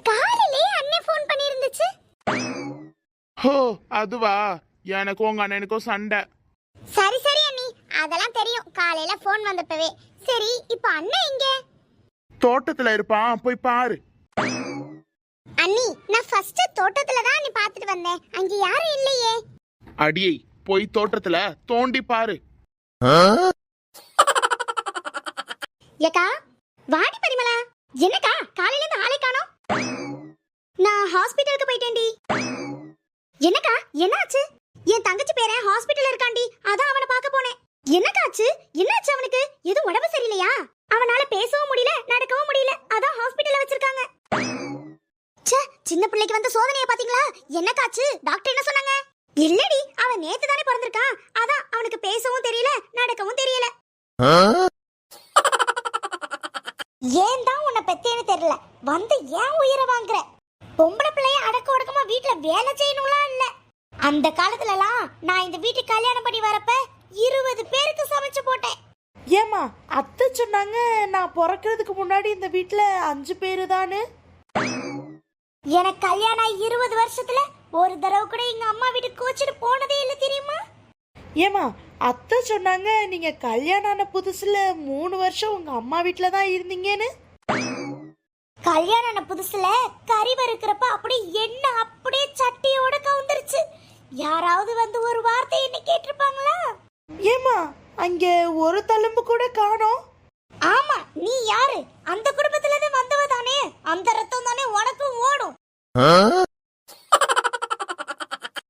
காலையிலே அண்ணே ஃபோன் பண்ணி இருந்துச்சு. ஹோ அதுவா, எனக்கும் உங்க அண்ணனுக்கும் சண்டை. சரி சரி அண்ணி, அதெல்லாம் தெரியும் காலையில ஃபோன் வந்தப்பவே. சரி இப்போ அண்ணே எங்க? தோட்டத்துல இருப்பான், போய் பாரு. அண்ணி நான் ஃபர்ஸ்ட் தோட்டத்துல தான் நீ பாத்துட்டு வந்தேன், அங்க யாரும் இல்லையே. அடியை போய் தோட்டத்துல தோண்டி பாரு. ஏக்கா வாடி பரிமளா. என்னக்கா காலையில இருந்து ஆளே காணோம்? நான் ஹாஸ்பிடலுக்கு போயிட்டேன்டி. என்னக்கா என்னாச்சு? என் தங்கச்சி பேரன் ஹாஸ்பிடல்ல இருக்காண்டி, அதான் அவனை பார்க்க போனேன். என்னக்காச்சு? என்னாச்சு அவனுக்கு? எதுவும் உடம்பு சரியில்லையா? அவனால பேசவும் முடியல, நடக்கவும் முடியல, அதான் ஹாஸ்பிடல்ல வச்சிருக்காங்க. ச்சே, சின்ன பிள்ளைக்கு வந்த சோதனையை பாத்தீங்களா? என்னக்காச்சு? டாக்டர் என்ன சொன்னாங்க? இல்லடி, அவன் நேத்து தானே பிறந்திருக்கான், அதான் அவனுக்கு பேசவும் தெரியல, நடக்கவும் தெரியல. ஏன் தான் உன்னை பெத்தேன்னு தெரியல, வந்து ஏன் உயிரை வாங்குற? பொம்பளை பிள்ளைய அடக்க ஒடுக்கமா வீட்டுல வேலை செய்யணும்லாம் இல்ல. அந்த காலத்துலலாம் நான் இந்த வீட்டுக்கு கல்யாணம் பண்ணி வரப்ப 20 பேருக்கு சமைச்சு போட்டேன். ஏமா அத்தை சொன்னாங்க நான் பிறக்கிறதுக்கு முன்னாடி இந்த வீட்டுல 5 பேரு தானு. எனக்கு கல்யாணம் 20 வருஷத்துல ஒரு தடவை கூட எங்க அம்மா வீட்டுக்கு கோச்சிட்டு போனதே இல்ல தெரியுமா? ஏமா அத்தை சொன்னாங்க நீங்க கல்யாணம் ஆன புதுசுல 3 வருஷம் உங்க அம்மா வீட்டுல தான் இருந்தீங்கன்னு. கல்யாணம் ஆன புதுசுல கறி வறுக்கிறப்ப அப்படி என்ன அப்படியே சட்டியோட கவுந்துருச்சு. யாராவது வந்து ஒரு வார்த்தை என்ன கேட்டிருப்பாங்களா? ஏமா அங்க ஒரு தழும்பு கூட காணோம். ஆமா, நீ யாரு? அந்த குடும்பத்துல இருந்து வந்தவ தானே, அந்த ரத்தம் தானே உனக்கும் ஓடும்.